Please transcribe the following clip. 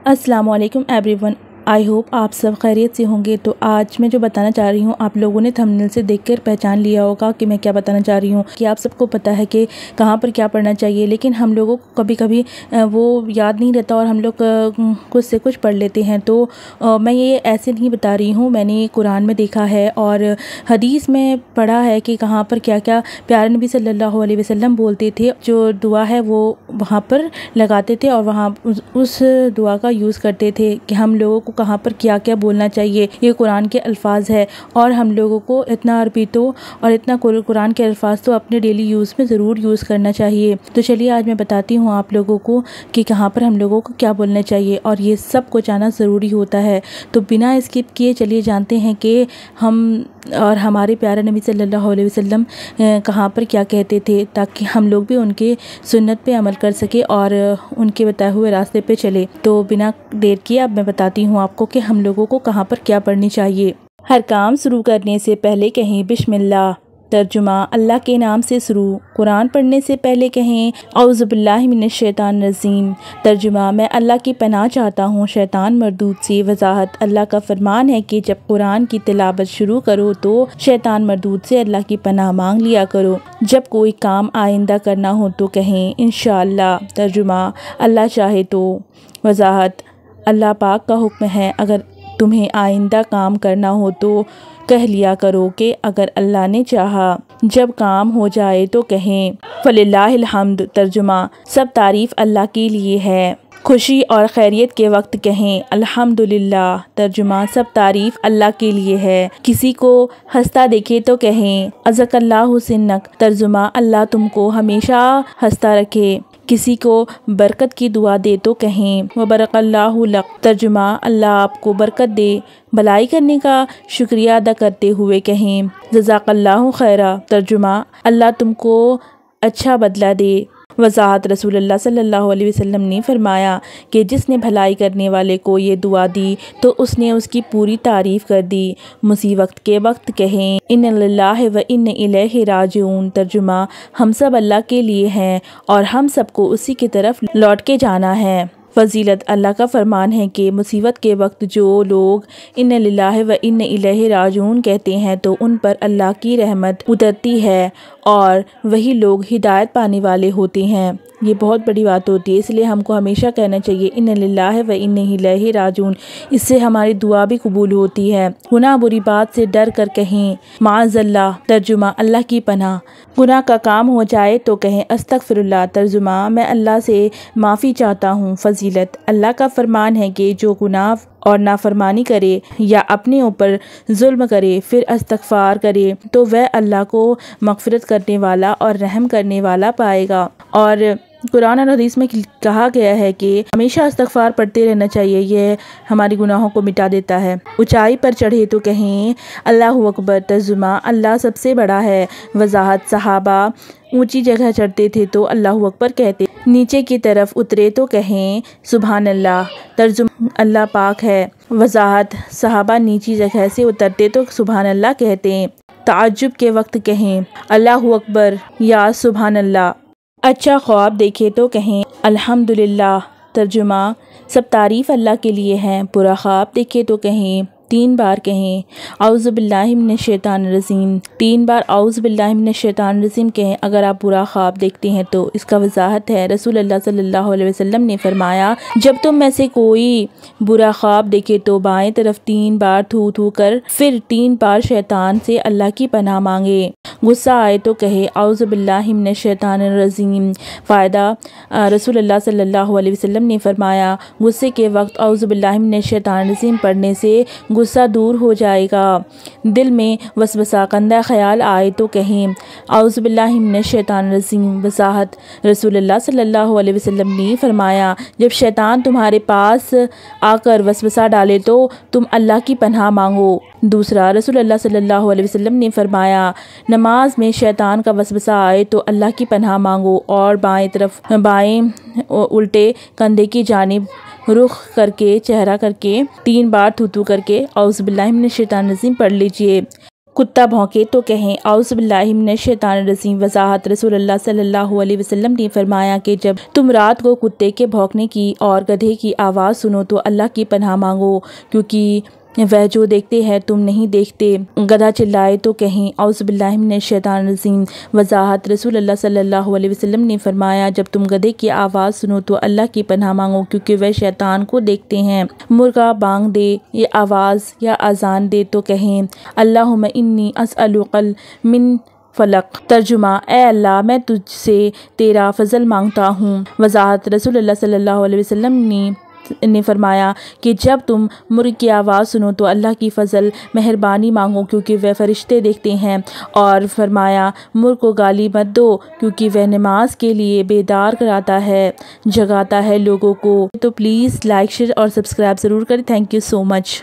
अस्सलाम वालेकुम everyone. I hope आप सब खैरियत से होंगे। तो आज मैं जो बताना चाह रही हूँ, आप लोगों ने थंबनेल से देखकर पहचान लिया होगा कि मैं क्या बताना चाह रही हूँ। कि आप सबको पता है कि कहाँ पर क्या पढ़ना चाहिए, लेकिन हम लोगों को कभी कभी वो याद नहीं रहता और हम लोग कुछ से कुछ पढ़ लेते हैं। तो मैं ये ऐसे नहीं बता रही हूँ, मैंने कुरान में देखा है और हदीस में पढ़ा है कि कहाँ पर क्या क्या प्यारे नबी सल्लल्लाहु अलैहि वसल्लम बोलते थे। जो दुआ है वो वहाँ पर लगाते थे और वहाँ उस दुआ का यूज़ करते थे कि हम लोगों को कहाँ पर क्या क्या बोलना चाहिए। ये कुरान के अल्फाज है और हम लोगों को इतना अरबी तो और इतना कुरान के अल्फाज तो अपने डेली यूज़ में ज़रूर यूज़ करना चाहिए। तो चलिए आज मैं बताती हूँ आप लोगों को कि कहाँ पर हम लोगों को क्या बोलना चाहिए और ये सब को जाना ज़रूरी होता है। तो बिना स्किप किए चलिए जानते हैं कि हम और हमारे प्यारे नबी सल्लल्लाहु अलैहि वसल्लम कहाँ पर क्या कहते थे, ताकि हम लोग भी उनके सुन्नत पे अमल कर सके और उनके बताए हुए रास्ते पे चले। तो बिना देर किए अब मैं बताती हूँ आपको कि हम लोगों को कहाँ पर क्या पढ़नी चाहिए। हर काम शुरू करने से पहले कहें बिस्मिल्लाह। तर्जुमा, अल्लाह के नाम से शुरू। कुरान पढ़ने से पहले कहें औज़ु बिल्लाहि मिनश शैतानिर रजीम। तर्जुमा, मैं अल्लाह की पनाह चाहता हूँ शैतान मरदूद से। वजाहत, अल्लाह का फरमान है कि जब कुरान की तिलावत शुरू करो तो शैतान मरदूद से अल्लाह की पनाह मांग लिया करो। जब कोई काम आइंदा करना हो तो कहें इंशाअल्लाह। तर्जुमा, अल्लाह चाहे तो। वजाहत, अल्लाह पाक का हुक्म है अगर तुम्हें आइंदा काम करना हो तो कह लिया करो कि अगर अल्लाह ने चाहा। जब काम हो जाए तो कहें फलिल्लाहिल हम्द। तर्जुमा, सब तारीफ़ अल्लाह के लिए है। खुशी और खैरियत के वक्त कहें अल्हम्दुलिल्लाह। तर्जुमा, सब तारीफ़ अल्लाह के लिए है। किसी को हंसता देखे तो कहें अज़कल्लाहु सिन्नक। तर्जुमा, अल्लाह तुमको हमेशा हंसता रखे। किसी को बरकत की दुआ दे तो कहें वबरकल्लाहु लक। तर्जुमा, अल्लाह आपको बरकत दे। भलाई करने का शुक्रिया अदा करते हुए कहें जज़ाकल्लाहु खैरा। तर्जुमा, अल्लाह तुमको अच्छा बदला दे। वज़ाहत, रसूलुल्लाह सल्लल्लाहु अलैहि वसल्लम ने फरमाया कि जिसने भलाई करने वाले को ये दुआ दी तो उसने उसकी पूरी तारीफ़ कर दी। मुसीबत के वक्त कहें इन्ना लिल्लाहि व इन्ना इलैहि राजिऊन। तर्जुमा, हम सब अल्लाह के लिए हैं और हम सबको उसी की तरफ लौट के जाना है। फजीलत, अल्लाह का फरमान है कि मुसीबत के वक्त जो लोग इन्ना लिल्लाहि व इन्ना इलैहि राजिऊन कहते हैं तो उन पर अल्लाह की रहमत उतरती है और वही लोग हिदायत पाने वाले होते हैं। ये बहुत बड़ी बात होती है, इसलिए हमको हमेशा कहना चाहिए इन्ना लिल्लाहि व इन्ना इलैहि राजिऊन। इससे हमारी दुआ भी कबूल होती है। गुनाह बुरी बात से डर कर कहें माअज़ल्लाह। तर्जुमा, अल्लाह की पनाह। गुनाह का काम हो जाए तो कहें अस्तगफिरुल्लाह। तर्जुमा, मैं अल्लाह से माफ़ी चाहता हूँ। फजीलत, अल्लाह का फरमान है कि जो गुनाह और नाफरमानी करे या अपने ऊपर जुल्म करे फिर इस्तगफार करे तो वह अल्लाह को मग़फ़िरत करने वाला और रहम करने वाला पाएगा। और कुरान और हदीस में कहा गया है कि हमेशा इस्तगफार पढ़ते रहना चाहिए, यह हमारी गुनाहों को मिटा देता है। ऊंचाई पर चढ़े तो कहें अल्लाहु अकबर। तर्जुमा, अल्लाह सबसे बड़ा है। वजाहत, सहाबा ऊंची जगह चढ़ते थे तो अल्लाहु अकबर कहते, नीचे की तरफ उतरे तो कहें सुभान अल्लाह। तर्जुमा, अल्लाह पाक है। वजाहत, सहाबा नीची जगह से उतरते तो सुभान अल्लाह कहते। ताज्जुब के वक्त कहें अल्लाहु अकबर या सुभान अल्लाह। अच्छा ख्वाब देखे तो कहें अल्हम्दुलिल्लाह। तर्जुमा, सब तारीफ़ अल्लाह के लिए है। बुरा ख्वाब देखे तो कहें 3 बार कहें औज़ु बिल्लाहि मिनश शैतानिर रजीम। 3 बार औज़ु बिल्लाहि मिनश शैतानिर रजीम कहें अगर आप बुरा ख्वाब देखते हैं तो। इसका वजाहत है, रसूलुल्लाह सल्लल्लाहु अलैहि वसल्लम ने फरमाया जब तुम में से कोई बुरा ख्वाब देखे तो बाएं तरफ 3 बार थू थू कर फिर 3 बार शैतान से अल्लाह की पनाह मांगे। गुस्सा आए तो कहे औज़ु बिल्लाहि मिनश शैतानिर रजीम। फ़ायदा, रसूलुल्लाह सल्लल्लाहु अलैहि वसल्लम ने फरमाया गुस्से के वक्त औज़ु बिल्लाहि मिनश शैतानिर रजीम पढ़ने से गुस्सा दूर हो जाएगा। दिल में वसवसा कंदा ख्याल आए तो कहें औज़ु बिल्लाहि मिनश शैतानिर रजीम। वजाहत, रसूलुल्लाह सल्लल्लाहु अलैहि वसल्लम ने फरमाया जब शैतान तुम्हारे पास आकर वसवसा डाले तो तुम अल्लाह की पनाह मांगो। दूसरा, रसूलुल्लाह सल्लल्लाहु अलैहि वसल्लम ने फरमाया नमाज में शैतान का वसवसा आए तो अल्लाह की पनाह मांगो और बाएं उल्टे कंधे की जानिब रुख करके चेहरा करके 3 बार थूथू करके औज़ु बिल्लाहि मिनश शैतानिर रजीम पढ़ लीजिए। کتا بھونکے تو کہیں اعوذ باللہ من الشیطان الرجیم۔ وضاحت: رسول اللہ صلی اللہ علیہ وسلم نے فرمایا کہ جب تم رات کو کتے کے بھونکنے کی اور گدھے کی آواز سنو تو اللہ کی پناہ مانگو، کیونکہ وہ جو دیکھتے ہیں تم نہیں دیکھتے۔ گدھا چلائے تو کہیں اعوذ باللہ من الشیطان الرجیم۔ وضاحت: رسول اللہ صلی اللہ علیہ وسلم نے فرمایا جب تم گدھے کی آواز سنو تو اللہ کی پناہ مانگو، کیونکہ وہ شیطان کو دیکھتے ہیں۔ مرغا بانگ دے یہ آواز یا اذان دے تو کہیں اللہم انی اسألک من فلق۔ ترجمہ: اے اللہ میں تجھ سے تیرا فضل مانگتا ہوں۔ وضاحت: رسول اللہ صلی اللہ علیہ وسلم نے فرمایا کہ جب تم مرغ کی آواز سنو تو اللہ کی فضل مہربانی مانگو، کیونکہ وہ فرشتے دیکھتے ہیں، اور فرمایا مرغ کو گالی مت دو، کیونکہ وہ نماز کے لیے بیدار کراتا ہے، جگاتا ہے لوگوں کو۔ تو پلیز لائک، شیئر اور سبسکرائب ضرور کریں۔ Thank you so much.